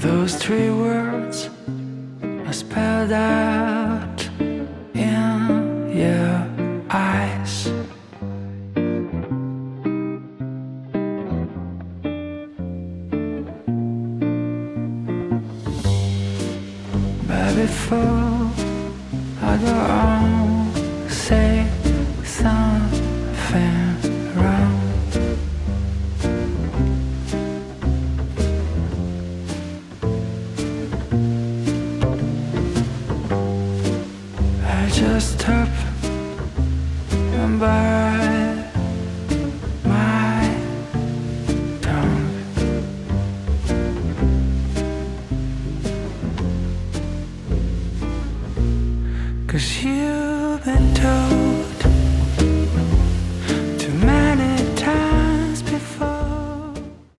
Those three words are spelled out in your eyes. But before I go on, say something wrong. I just hope and bite my tongue. 'Cause you've been told